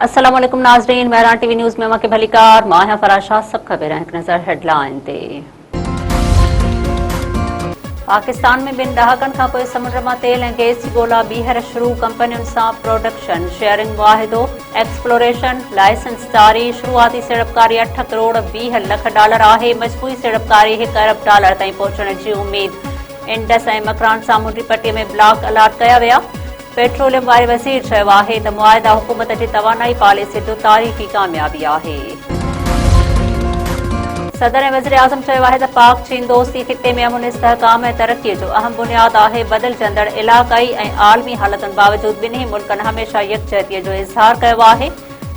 अस्सलाम वालेकुम नाज़रीन, महरान टीवी न्यूज़ में मके भलीकार मां फराशा सब खबर एक नज़र हेडलाइन ते। पाकिस्तान में बिन डहाकन खां पोइ समुंड मां तेल ऐं गैस जी ॻोल्हा ॿीहर शुरू, कंपनियुनि सां प्रोडक्शन शेयरिंग मुआहिदो, एक्सप्लोरेशन लाइसेंस जारी, शुरूआती सीड़पकारी $8 करोड़ 20 लख डॉलर आहे, मजमूई सीड़पकारी $1 अरब डॉलर ताईं पहुचण जी उम्मीद। इंडस ऐं मकरान सामूंडी पट्टीअ में ब्लॉक अलॉट कया विया। पेट्रोलियम वारे वज़ीर चयो आहे त मुआहिदा हुकूमत जी तवानाई पॉलिसी जो तारीख़ी कामयाबी आहे। सदर ऐं वज़ीर आज़म चयो आहे त पाक चीन दोस्ती ख़िते में अमन इस्तेहकाम ऐं तरक़ीअ जो अहम बुनियाद आहे। बदिलजंदड़ इलाक़ाई ऐं आलमी हालतुनि बावजूदि ॿिन्ही मुल्कनि हमेशह यकजहतीअ जो इज़हार कयो आहे।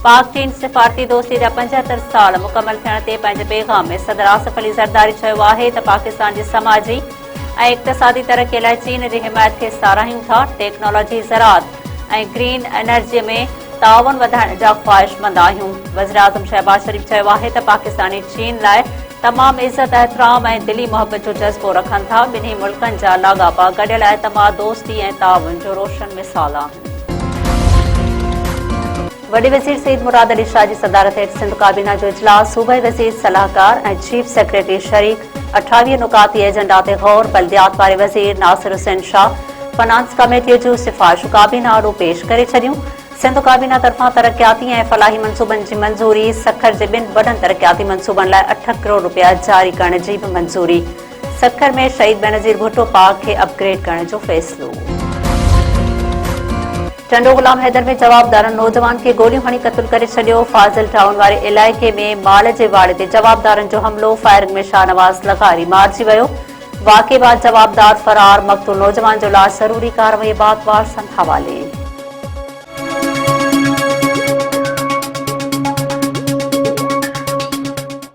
पाक चीन सिफ़ारती दोस्ती जा 75 साल मुकमल थियण ते पंहिंजे पैगाम में सदर आसिफ अली ज़रदारी चयो आहे त पाकिस्तान जी समाजी ऐं इक़्तिसादी तरक़ीअ लाइ चीन जी हिमायत खे साराहियूं था। टेक्नोलॉजी, ज़राअत ऐं ग्रीन एनर्जीअ में ताउन वधाइण जा ख़्वाहिशमंद आहियूं। वज़ीर आज़म शहबाज शरीफ़ चयो आहे त पाकिस्तानी चीन लाइ तमामु इज़त, एहतराम ऐं दिली मोहबत जो जज़्बो रखनि था। ॿिन्ही मुल्कनि जा लाॻापा गॾियल एतमाद, दोस्ती ऐं ताउन जो रोशन मिसाल आहिनि। वॾे वज़ीर सईद मुराद अली शाह जी सदारत हेठि सिंध काबीना जो इजलास, सूबाई वज़ीर सलाहकार ऐं चीफ सेक्रेटरी शरीक। 28 नुकाती एजेंडा ते गौर, बल्दियात वारे वज़ीर नासिर हुसैन शाह फाइनेंस कमेटीअ जूं सिफ़ारिशूं काबीना आॾो पेश करे छॾियूं। सिंध काबीना तरफ़ां तरक़ियाती ऐं फलाही मंसूबनि जी मंज़ूरी। सखर जे 2 वॾनि तरक़ियाती मंसूबनि लाइ $8 करोड़ जारी करण जी बि मंज़ूरी। सखर में शहीद बेनज़ीर भुट्टो पार्क खे अपग्रेड करण जो फ़ैसिलो। टंडो गुलाम हैदर में जवाबदारनि नौजवान खे गोलियूं हणी क़त्ल करे छॾियो। फाज़िल टाउन वारे इलाइक़े में माल जे वाड़े ते जवाबदारनि जो हमिलो, फायरिंग में शाहनवाज़ लखारी मारिजी वियो। वाक़े बाद जवाबदार फरार, मक़तूल नौजवान जो लाश ज़रूरी कार्रवाई बाद वारसनि हवाले।